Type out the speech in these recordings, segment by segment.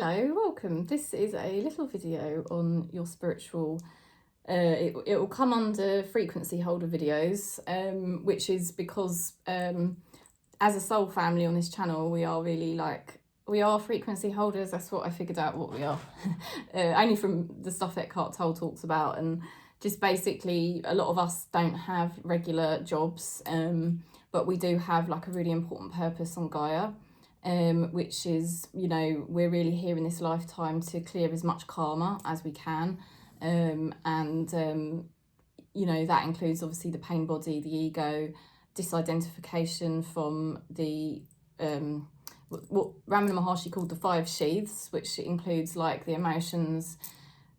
Hello, welcome. This is a little video on your spiritual, it will come under frequency holder videos, which is because as a soul family on this channel, we are really we are frequency holders. That's what I figured out what we are, only from the stuff that Eckhart Tolle talks about. And just basically, a lot of us don't have regular jobs, but we do have like a really important purpose on Gaia. Which is, we're really here in this lifetime to clear as much karma as we can. That includes obviously the pain body, the ego, disidentification from the, what Ramana Maharshi called the 5 sheaths, which includes like the emotions,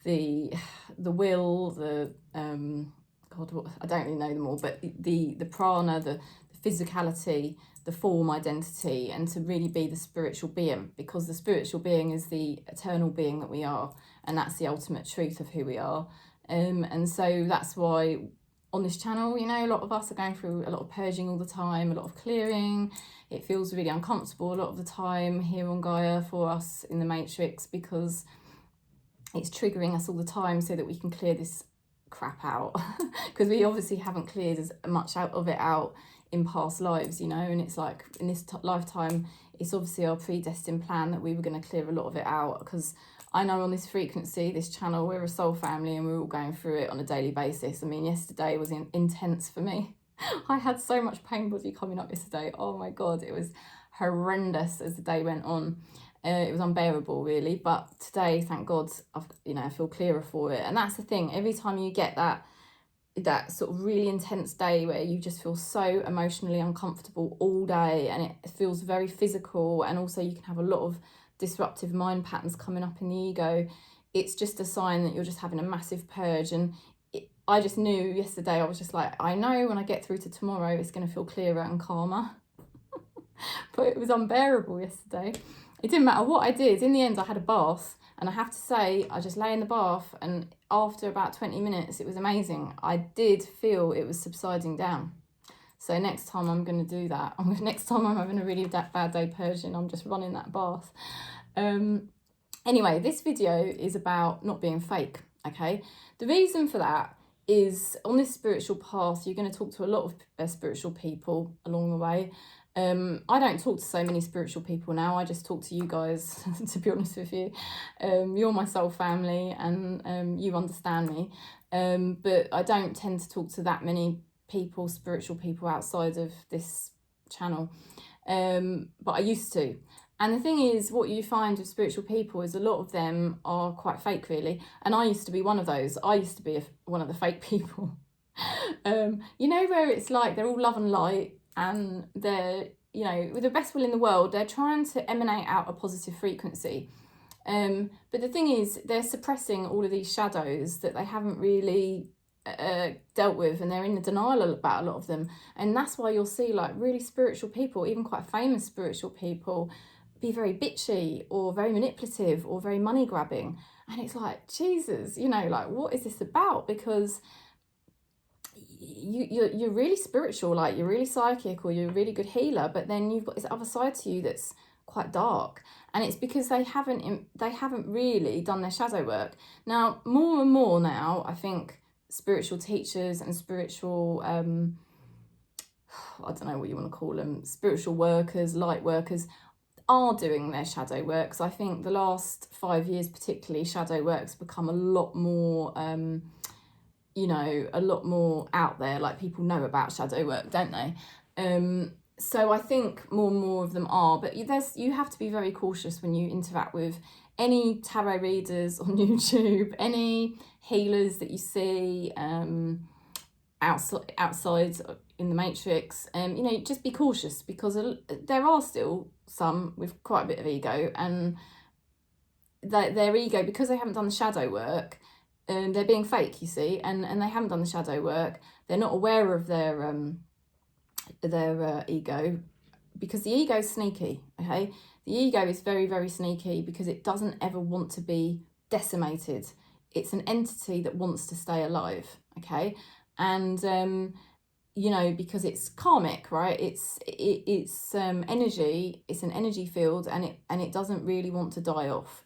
the will, the, I don't really know them all, but the prana, the physicality, the form identity, and to really be the spiritual being, because the spiritual being is the eternal being that we are, and that's the ultimate truth of who we are. And so that's why on this channel, a lot of us are going through a lot of purging all the time, a lot of clearing. It feels really uncomfortable a lot of the time here on Gaia for us in the Matrix, because it's triggering us all the time so that we can clear this crap out because we obviously haven't cleared as much of it out in past lives, and it's like in this lifetime, it's obviously our predestined plan that we were going to clear a lot of it out, because I know on this frequency, this channel, we're a soul family and we're all going through it on a daily basis. I mean, yesterday was intense for me. I had so much pain body coming up yesterday. Oh my God, it was horrendous as the day went on. It was unbearable, really. But today, thank God, I feel clearer for it. And that's the thing. Every time you get that sort of really intense day where you just feel so emotionally uncomfortable all day, and it feels very physical, and also you can have a lot of disruptive mind patterns coming up in the ego, it's just a sign that you're just having a massive purge. And I just knew yesterday, I was just like, I know when I get through to tomorrow, it's going to feel clearer and calmer. But it was unbearable yesterday. It didn't matter what I did. In the end, I had a bath, and I have to say, I just lay in the bath, and after about 20 minutes, it was amazing. I did feel it was subsiding down. So next time I'm going to do that. Next time I'm having a really bad day purging, I'm just running that bath. Anyway, this video is about not being fake, okay? The reason for that is on this spiritual path, you're going to talk to a lot of spiritual people along the way. I don't talk to so many spiritual people now. I just talk to you guys, to be honest with you. You're my soul family, and you understand me. But I don't tend to talk to that many people, spiritual people outside of this channel. But I used to. And the thing is, what you find with spiritual people is a lot of them are quite fake, really. And I used to be one of those. I used to be one of the fake people. Where it's like they're all love and light, and they're, with the best will in the world, they're trying to emanate out a positive frequency. But the thing is, they're suppressing all of these shadows that they haven't really dealt with, and they're in denial about a lot of them. And that's why you'll see like really spiritual people, even quite famous spiritual people, be very bitchy or very manipulative or very money grabbing. And it's like, Jesus, what is this about? Because you're really spiritual, like you're really psychic, or you're a really good healer, but then you've got this other side to you that's quite dark, and it's because they haven't really done their shadow work. Now, more and more now, I think spiritual teachers and spiritual I don't know what you want to call them, spiritual workers, light workers, are doing their shadow work. So I think the last 5 years particularly, shadow work's become a lot more a lot more out there. Like, people know about shadow work, don't they? So I think more and more of them are, but you have to be very cautious when you interact with any tarot readers on YouTube, any healers that you see outside in the Matrix. Just be cautious, because there are still some with quite a bit of ego, and their ego, because they haven't done the shadow work, they're being fake, you see, and they haven't done the shadow work. They're not aware of their ego, because the ego is sneaky, okay? The ego is very, very sneaky, because it doesn't ever want to be decimated. It's an entity that wants to stay alive, okay? And you know, because it's karmic, right? It's energy. It's an energy field, and it doesn't really want to die off.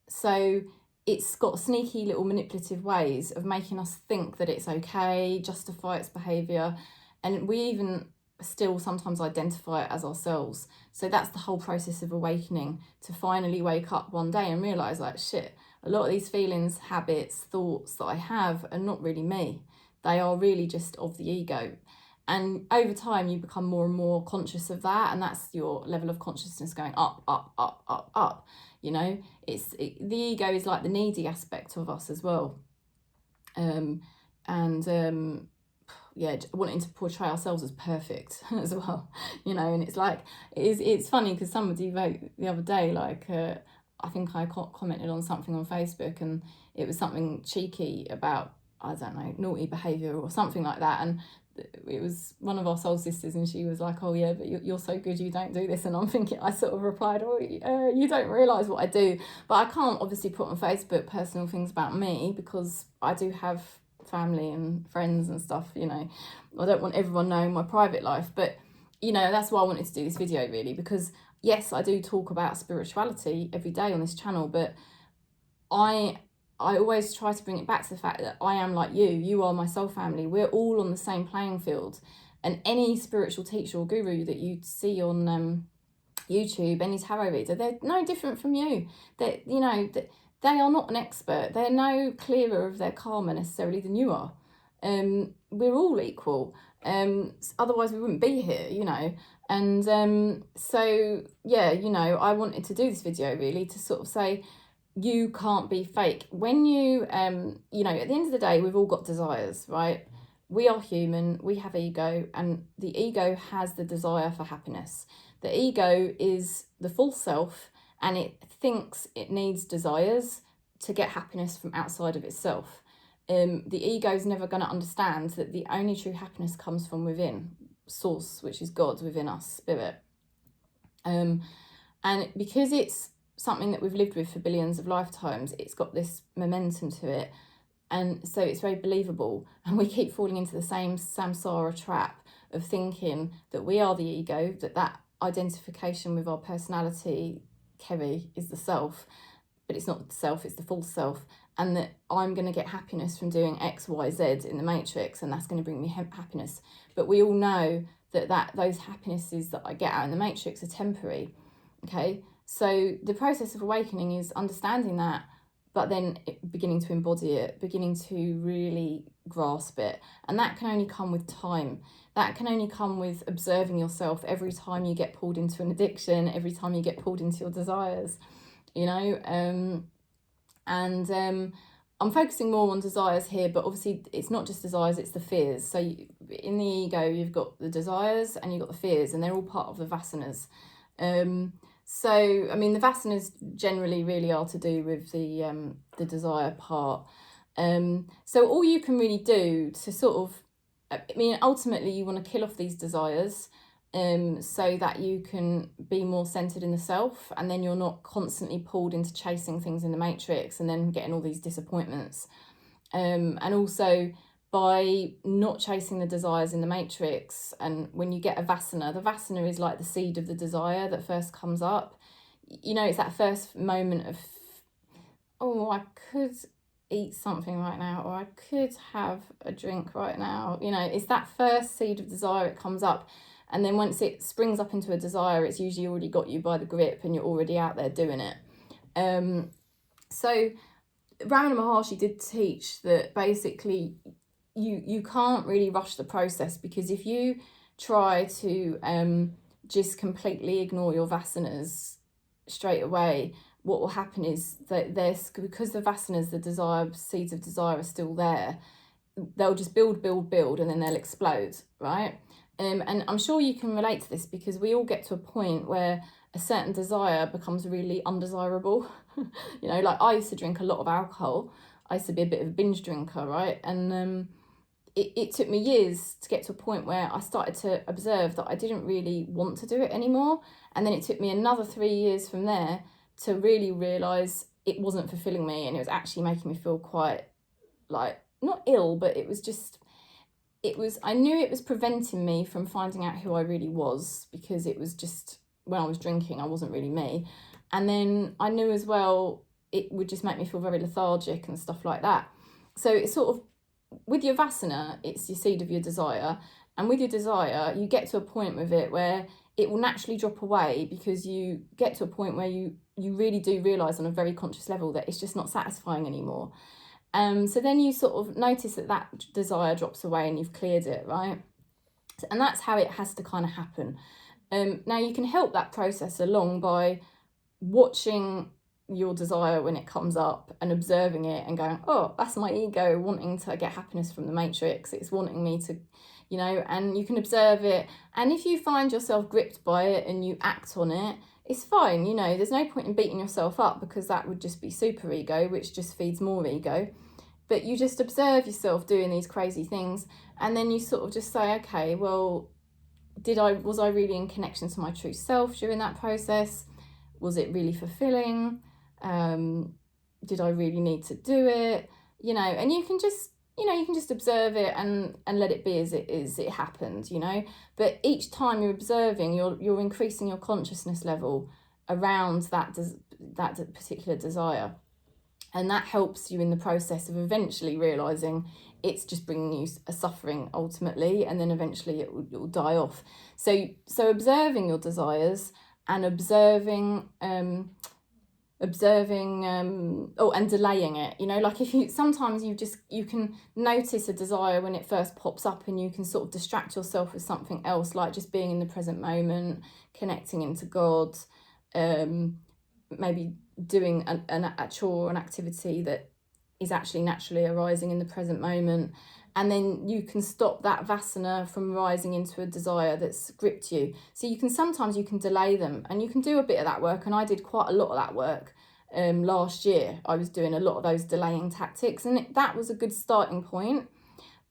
So it's got sneaky little manipulative ways of making us think that it's okay, justify its behaviour, and we even still sometimes identify it as ourselves. So that's the whole process of awakening, to finally wake up one day and realise, like, shit, a lot of these feelings, habits, thoughts that I have are not really me. They are really just of the ego. And over time, you become more and more conscious of that, and that's your level of consciousness going up, up, up, up, up. You know, the ego is like the needy aspect of us as well. Yeah, wanting to portray ourselves as perfect as well, you know. And it's like, it's funny because somebody wrote the other day, like, I think I commented on something on Facebook, and it was something cheeky about, I don't know, naughty behaviour or something like that, and it was one of our soul sisters, and she was like, oh yeah, but you're so good, you don't do this. And I'm thinking, I sort of replied, oh, you don't realise what I do. But I can't obviously put on Facebook personal things about me, because I do have family and friends and stuff, you know. I don't want everyone knowing my private life. But, you know, that's why I wanted to do this video, really, because yes, I do talk about spirituality every day on this channel, but I always try to bring it back to the fact that I am like you are my soul family. We're all on the same playing field. And any spiritual teacher or guru that you see on YouTube, any tarot reader, they're no different from you. They, you know, they are not an expert. They're no clearer of their karma necessarily than you are. We're all equal. Otherwise we wouldn't be here, you know. And so yeah, you know, I wanted to do this video really to sort of say, you can't be fake. When you you know, at the end of the day, we've all got desires, right? We are human, we have ego, and the ego has the desire for happiness. The ego is the false self, and it thinks it needs desires to get happiness from outside of itself. The ego is never going to understand that the only true happiness comes from within, source, which is God within us, spirit. And because it's something that we've lived with for billions of lifetimes, it's got this momentum to it, and so it's very believable. And we keep falling into the same samsara trap of thinking that we are the ego, that identification with our personality, Kerry, is the self, but it's not the self, it's the false self, and that I'm going to get happiness from doing X, Y, Z in the matrix, and that's going to bring me happiness. But we all know that those happinesses that I get out in the matrix are temporary. Okay, so the process of awakening is understanding that, but then beginning to embody it, beginning to really grasp it. And that can only come with time. That can only come with observing yourself every time you get pulled into an addiction, every time you get pulled into your desires, you know. I'm focusing more on desires here, but obviously it's not just desires, it's the fears. So in the ego, you've got the desires and you've got the fears, and they're all part of the vasanas. So, I mean, the vasanas generally really are to do with the desire part. So all you can really do to sort of, I mean, ultimately you want to kill off these desires, so that you can be more centered in the self, and then you're not constantly pulled into chasing things in the matrix and then getting all these disappointments. And also, by not chasing the desires in the matrix, and when you get a vasana, the vasana is like the seed of the desire that first comes up. You know, it's that first moment of, oh, I could eat something right now, or I could have a drink right now. You know, it's that first seed of desire, it comes up. And then once it springs up into a desire, it's usually already got you by the grip and you're already out there doing it. So Ramana Maharshi did teach that basically you can't really rush the process, because if you try to just completely ignore your vasanas straight away, what will happen is that because the vasanas, the desire, seeds of desire are still there, they'll just build, and then they'll explode, right? And I'm sure you can relate to this, because we all get to a point where a certain desire becomes really undesirable. You know, like I used to drink a lot of alcohol. I used to be a bit of a binge drinker, right? And it took me years to get to a point where I started to observe that I didn't really want to do it anymore. And then it took me another 3 years from there to really realise it wasn't fulfilling me, and it was actually making me feel quite, like, not ill, but it was just, I knew it was preventing me from finding out who I really was, because it was just, when I was drinking, I wasn't really me. And then I knew as well it would just make me feel very lethargic and stuff like that. So it's sort of, with your vasana, it's your seed of your desire. And with your desire, you get to a point with it where it will naturally drop away, because you get to a point where you really do realise on a very conscious level that it's just not satisfying anymore. So then you sort of notice that desire drops away and you've cleared it, right? And that's how it has to kind of happen. Now you can help that process along by watching your desire when it comes up and observing it and going, oh, that's my ego wanting to get happiness from the matrix. It's wanting me to, and you can observe it. And if you find yourself gripped by it and you act on it, it's fine. There's no point in beating yourself up, because that would just be super ego, which just feeds more ego. But you just observe yourself doing these crazy things, and then you sort of just say, okay, well, was I really in connection to my true self during that process? Was it really fulfilling? Did I really need to do it? And you can just observe it and let it be as it happened, But each time you're observing, you're increasing your consciousness level around that particular desire. And that helps you in the process of eventually realising it's just bringing you a suffering ultimately, and then eventually it will die off. So observing your desires and observing and delaying it, like if sometimes you can notice a desire when it first pops up, and you can sort of distract yourself with something else, like just being in the present moment, connecting into God, maybe doing a chore or an activity that is actually naturally arising in the present moment. And then you can stop that vasana from rising into a desire that's gripped you. So you can delay them, and you can do a bit of that work. And I did quite a lot of that work last year. I was doing a lot of those delaying tactics, and that was a good starting point.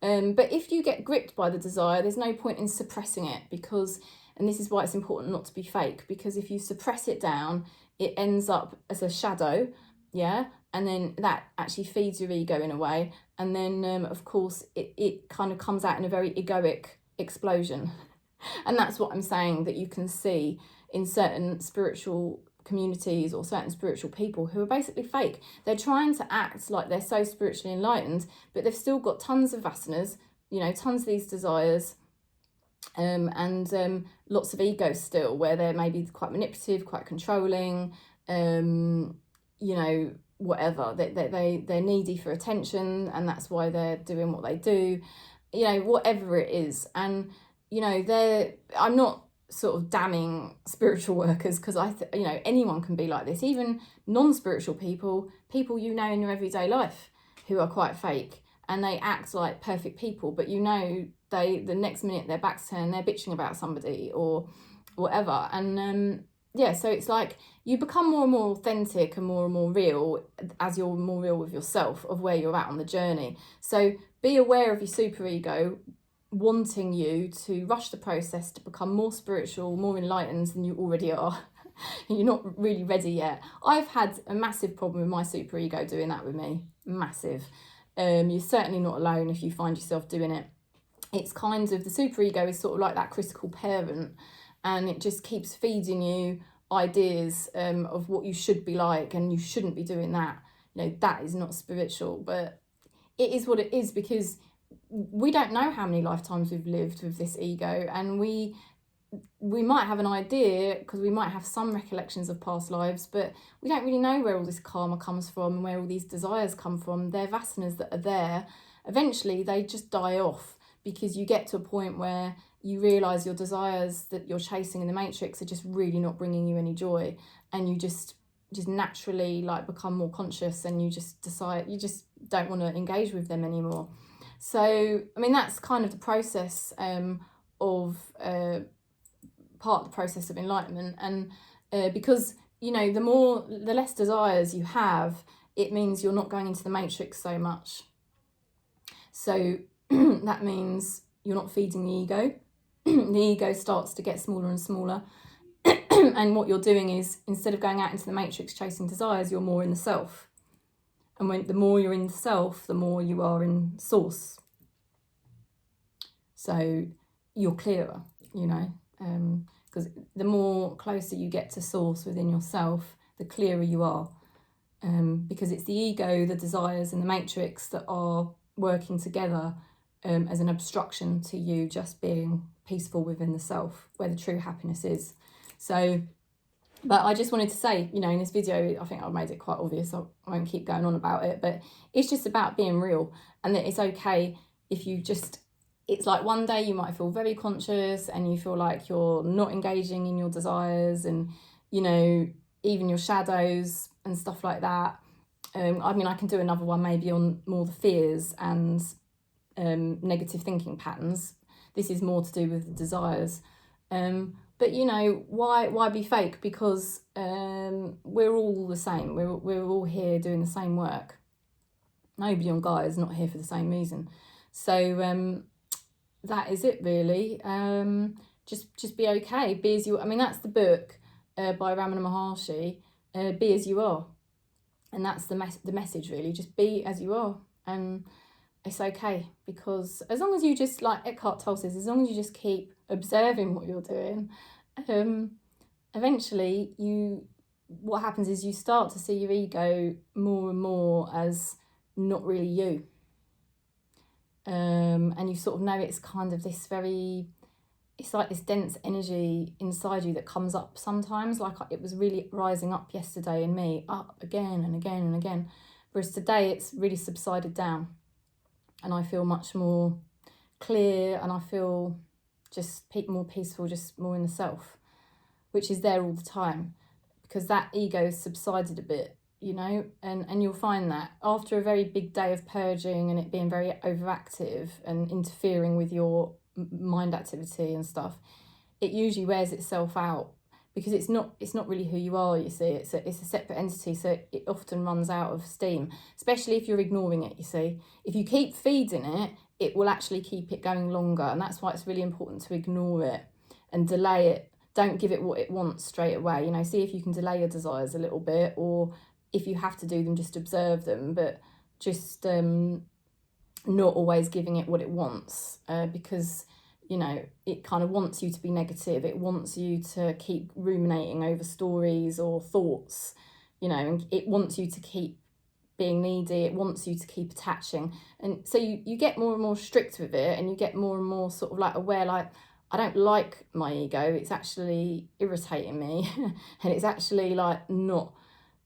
But if you get gripped by the desire, there's no point in suppressing it, and this is why it's important not to be fake, because if you suppress it down, it ends up as a shadow, and then that actually feeds your ego in a way. And then, of course, it kind of comes out in a very egoic explosion. And that's what I'm saying, that you can see in certain spiritual communities or certain spiritual people who are basically fake. They're trying to act like they're so spiritually enlightened, but they've still got tons of vasanas, tons of these desires, and lots of ego still, where they're maybe quite manipulative, quite controlling, whatever. They're needy for attention, and that's why they're doing what they do, whatever it is. And I'm not sort of damning spiritual workers, because anyone can be like this, even non-spiritual people in your everyday life who are quite fake, and they act like perfect people, but the next minute their back's turned, they're bitching about somebody or whatever. And so it's like you become more and more authentic and more real as you're more real with yourself, of where you're at on the journey. So be aware of your superego wanting you to rush the process to become more spiritual, more enlightened than you already are. You're not really ready yet. I've had a massive problem with my superego doing that with me. Massive. You're certainly not alone if you find yourself doing it. It's kind of, the superego is sort of like that critical parent, and it just keeps feeding you ideas of what you should be like, and you shouldn't be doing that. That is not spiritual, but it is what it is, because we don't know how many lifetimes we've lived with this ego, and we might have an idea, because we might have some recollections of past lives, but we don't really know where all this karma comes from and where all these desires come from. They're vasanas that are there. Eventually they just die off, because you get to a point where you realise your desires that you're chasing in the matrix are just really not bringing you any joy, and you just naturally become more conscious, and you just decide you just don't want to engage with them anymore. So that's kind of the process of part of the process of enlightenment. And because the less desires you have, it means you're not going into the matrix so much. So that means you're not feeding the ego. The ego starts to get smaller and smaller. And what you're doing is, instead of going out into the matrix chasing desires, you're more in the self. And the more you're in the self, the more you are in source. So you're clearer, you know, because the more closer you get to source within yourself, the clearer you are. Because it's the ego, the desires, and the matrix that are working together as an obstruction to you just being peaceful within the self, where the true happiness is. So, but I just wanted to say, you know, in this video, I think I've made it quite obvious, so I won't keep going on about it, but it's just about being real, and that it's okay if you just, it's like one day you might feel very conscious and you feel like you're not engaging in your desires and, you know, even your shadows and stuff like that. I mean, I can do another one maybe on more the fears and negative thinking patterns. This is more to do with the desires. But you know, why be fake? Because we're all the same. We're all here doing the same work. Nobody on Gaia is not here for the same reason. So that is it really. Just be okay. Be as you. I mean, that's the book by Ramana Maharshi. Be as you are, and that's the message really. Just be as you are, and it's okay, because as long as you just, like Eckhart Tolle says, as long as you just keep observing what you're doing, eventually what happens is you start to see your ego more and more as not really you, and you sort of know it's kind of this it's like this dense energy inside you that comes up sometimes, like it was really rising up yesterday in me, up again and again and again, whereas today it's really subsided down. And I feel much more clear, and I feel just more peaceful, just more in the self, which is there all the time, because that ego subsided a bit, you know, and you'll find that after a very big day of purging and it being very overactive and interfering with your mind activity and stuff, it usually wears itself out, because it's not really who you are, you see. It's a separate entity, so it often runs out of steam, especially if you're ignoring it, you see. If you keep feeding it, it will actually keep it going longer, and that's why it's really important to ignore it and delay it. Don't give it what it wants straight away, you know. See if you can delay your desires a little bit, or if you have to do them, just observe them, but just not always giving it what it wants, because you know, it kind of wants you to be negative. It wants you to keep ruminating over stories or thoughts, you know, and it wants you to keep being needy. It wants you to keep attaching. And so you get more and more strict with it, and you get more and more sort of like aware, like, I don't like my ego. It's actually irritating me. And it's actually like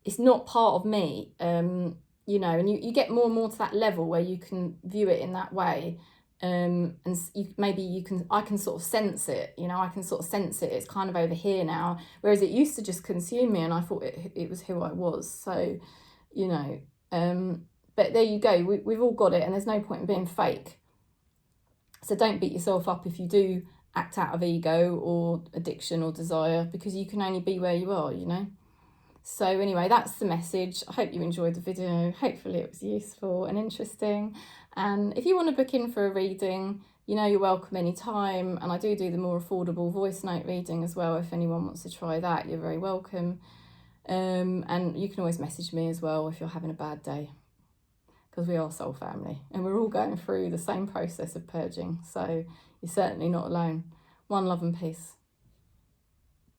it's not part of me, you know, and you get more and more to that level where you can view it in that way. And I can sort of sense it, you know, I can sort of sense it. It's kind of over here now, whereas it used to just consume me, and I thought it was who I was. So, you know, but there you go. We've all got it, and there's no point in being fake. So don't beat yourself up if you do act out of ego or addiction or desire, because you can only be where you are, you know. So anyway, that's the message. I hope you enjoyed the video. Hopefully it was useful and interesting. And if you want to book in for a reading, you know, you're welcome anytime. And I do the more affordable voice note reading as well. If anyone wants to try that, you're very welcome. And you can always message me as well if you're having a bad day, because we are soul family and we're all going through the same process of purging. So you're certainly not alone. One love and peace.